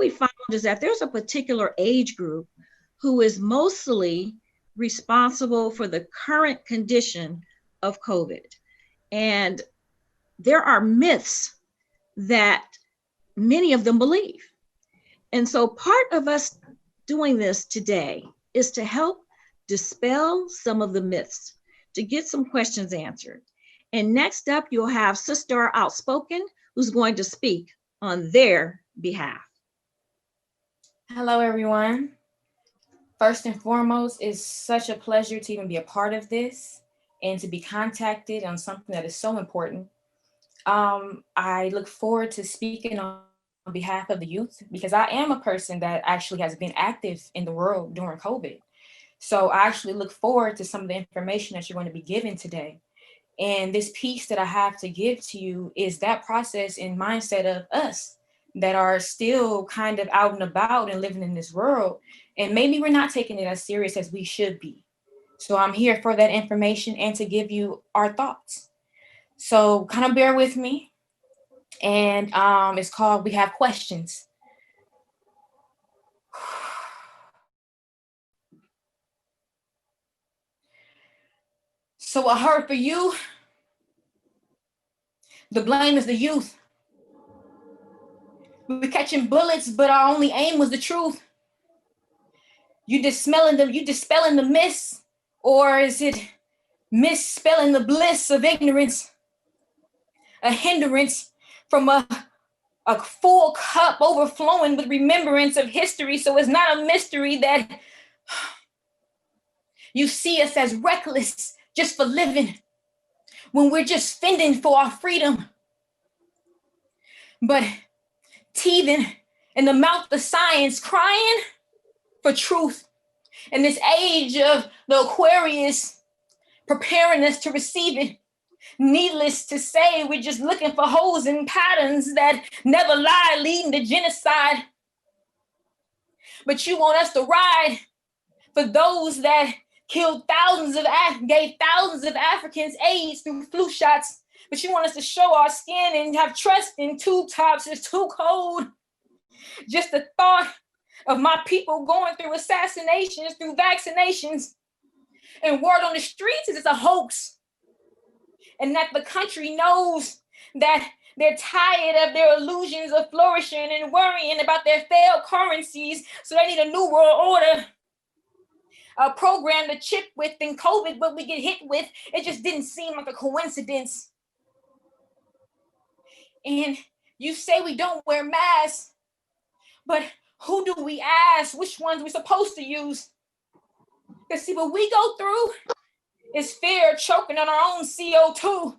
we found is that there's a particular age group who is mostly responsible for the current condition of COVID. And there are myths that many of them believe. And so part of us doing this today is to help dispel some of the myths, to get some questions answered. And next up, you'll have Sistar Outspoken, who's going to speak on their behalf. Hello, everyone. First and foremost, it's such a pleasure to even be a part of this and to be contacted on something that is so important. I look forward to speaking on behalf of the youth because I am a person that actually has been active in the world during COVID. So I actually look forward to some of the information that you're going to be given today. And this piece that I have to give to you is that process and mindset of us that are still kind of out and about and living in this world. And maybe we're not taking it as serious as we should be. So I'm here for that information and to give you our thoughts. So kind of bear with me. And it's called We Have Questions. So I heard for you, the blame is the youth. We're catching bullets, but our only aim was the truth. You dispelling the myths, or is it misspelling the bliss of ignorance? A hindrance from a full cup overflowing with remembrance of history. So it's not a mystery that you see us as reckless just for living when we're just fending for our freedom. But teething in the mouth of science, crying for truth. In this age of the Aquarius, preparing us to receive it. Needless to say, we're just looking for holes and patterns that never lie, leading to genocide. But you want us to ride for those that killed gave thousands of Africans AIDS through flu shots. But you want us to show our skin and have trust in tube tops. It's too cold. Just the thought of my people going through assassinations, through vaccinations, and word on the streets is it's a hoax. And that the country knows that they're tired of their illusions of flourishing and worrying about their failed currencies. So they need a new world order, a program to chip with in COVID, what we get hit with. It just didn't seem like a coincidence. And you say we don't wear masks, but who do we ask? Which ones we supposed to use? Because see, what we go through is fear choking on our own CO2.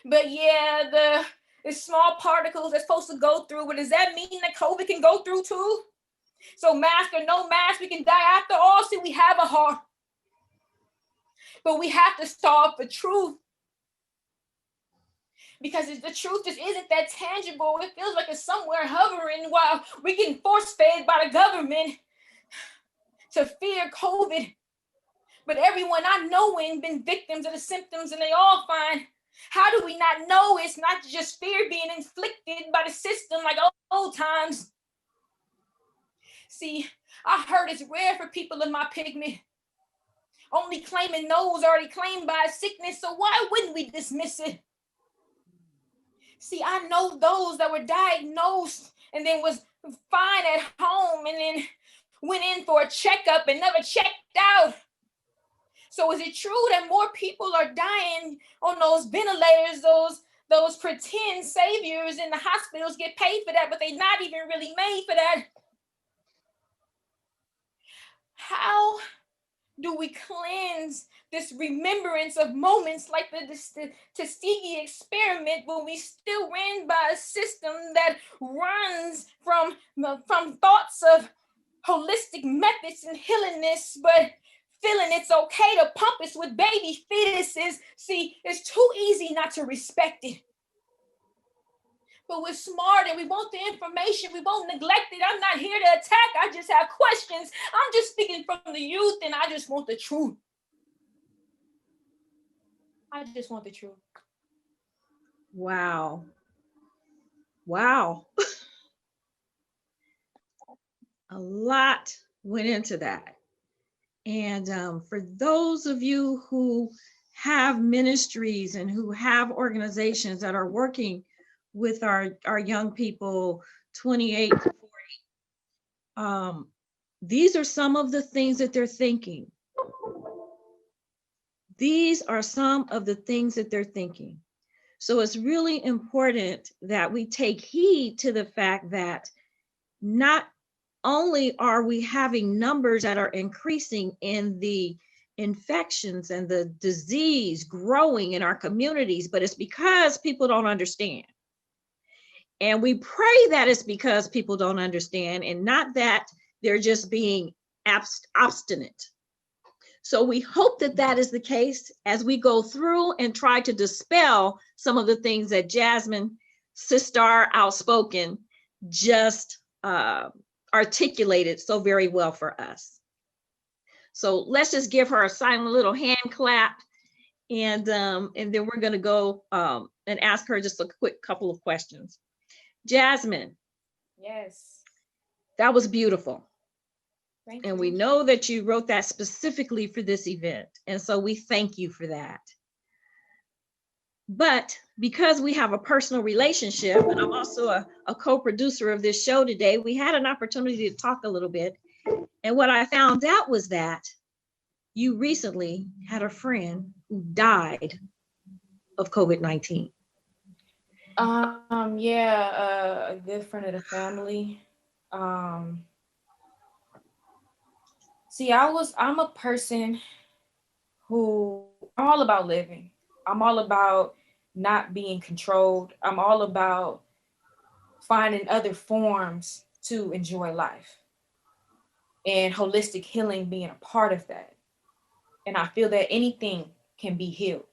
But yeah, the small particles that's supposed to go through, but does that mean that COVID can go through too? So mask or no mask, we can die after all. See, we have a heart. But we have to start the truth. Because the truth just isn't that tangible. It feels like it's somewhere hovering while we're getting force-fed by the government to fear COVID. But everyone I know has been victims of the symptoms and they all fine. How do we not know it's not just fear being inflicted by the system like old times? See, I heard it's rare for people of my pigment. Only claiming those already claimed by a sickness, so why wouldn't we dismiss it? See, I know those that were diagnosed and then was fine at home and then went in for a checkup and never checked out. So is it true that more people are dying on those ventilators, those pretend saviors in the hospitals get paid for that, but they're not even really made for that? How do we cleanse this remembrance of moments like the Tuskegee experiment when we still ran by a system that runs from thoughts of holistic methods and healingness, but feeling it's okay to pump us with baby fetuses? See, it's too easy not to respect it. But we're smart and we want the information. We won't neglect it. I'm not here to attack. I just have questions. I'm just speaking from the youth and I just want the truth. I just want the truth. Wow. Wow. A lot went into that. And for those of you who have ministries and who have organizations that are working with our young people, 28 to 40, these are some of the things that they're thinking. These are some of the things that they're thinking. So it's really important that we take heed to the fact that not only are we having numbers that are increasing in the infections and the disease growing in our communities, but it's because people don't understand. And we pray that it's because people don't understand and not that they're just being obstinate. So we hope that that is the case as we go through and try to dispel some of the things that Jasmine, Sistar Outspoken, just articulated so very well for us. So let's just give her a silent little hand clap, and then we're going to go and ask her just a quick couple of questions. Jasmine. Yes. That was beautiful. Thank and you. we know that you wrote that specifically for this event. And so we thank you for that. But because we have a personal relationship, and I'm also a co-producer of this show today, we had an opportunity to talk a little bit. And what I found out was that you recently had a friend who died of COVID-19. Yeah, a good friend of the family. See, I'm a person who, I'm all about living. I'm all about not being controlled. I'm all about finding other forms to enjoy life, and holistic healing being a part of that. And I feel that anything can be healed,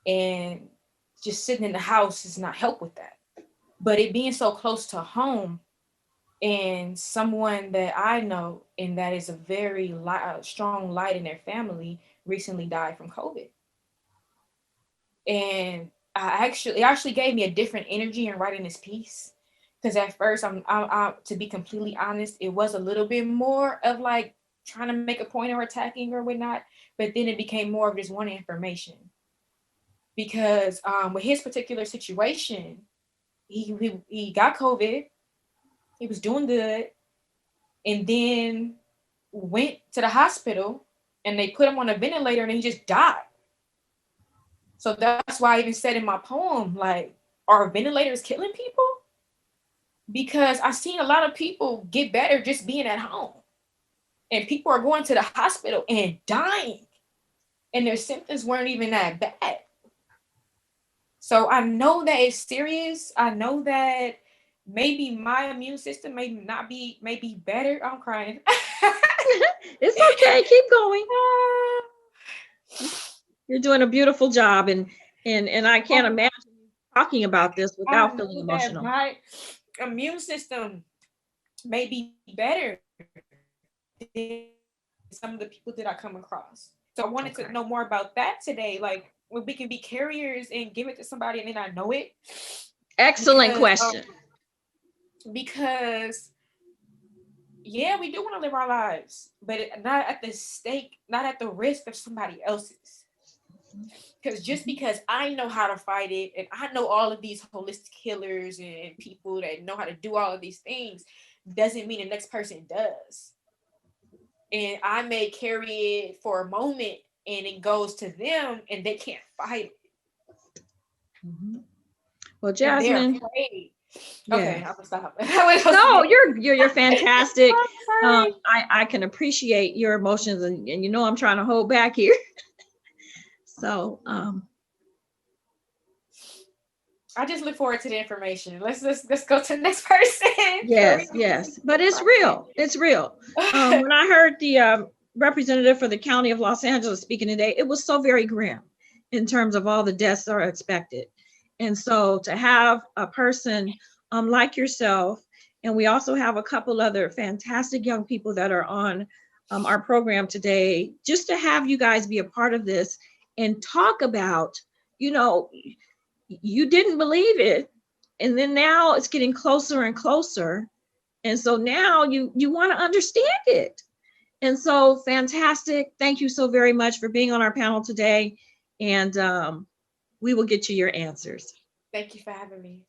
and just sitting in the house does not help with that. But it being so close to home, and someone that I know and that is a very strong light in their family recently died from COVID. And it actually gave me a different energy in writing this piece. Because at first, I, to be completely honest, it was a little bit more of like trying to make a point or attacking or whatnot. But then it became more of just wanting information. Because with his particular situation, he got COVID. He was doing good. And then went to the hospital and they put him on a ventilator and he just died. So that's why I even said in my poem, like, are ventilators killing people? Because I've seen a lot of people get better just being at home. And people are going to the hospital and dying. And their symptoms weren't even that bad. So I know that it's serious. I know that maybe my immune system may be better. I'm crying. It's okay, keep going. You're doing a beautiful job, and I can't imagine talking about this without feeling emotional. My immune system may be better than some of the people that I come across. So I wanted to know more about that today. Like, when we can be carriers and give it to somebody and then I know it. Excellent question. Because yeah, we do want to live our lives, but not at the stake, not at the risk of somebody else's. Because just because I know how to fight it, and I know all of these holistic healers and people that know how to do all of these things, doesn't mean the next person does. And I may carry it for a moment and it goes to them and they can't fight it. Mm-hmm. Well, Jasmine. Yeah. Okay, I'll stop. No, you're fantastic. I can appreciate your emotions, and you know I'm trying to hold back here. So I just look forward to the information. Let's go to the next person. Yes, but it's real. It's real. When I heard the representative for the County of Los Angeles speaking today, it was so very grim in terms of all the deaths that are expected. And so to have a person like yourself, and we also have a couple other fantastic young people that are on our program today, just to have you guys be a part of this and talk about, you know, you didn't believe it. And then now it's getting closer and closer. And so now you want to understand it. And so fantastic. Thank you so very much for being on our panel today. And we will get you your answers. Thank you for having me.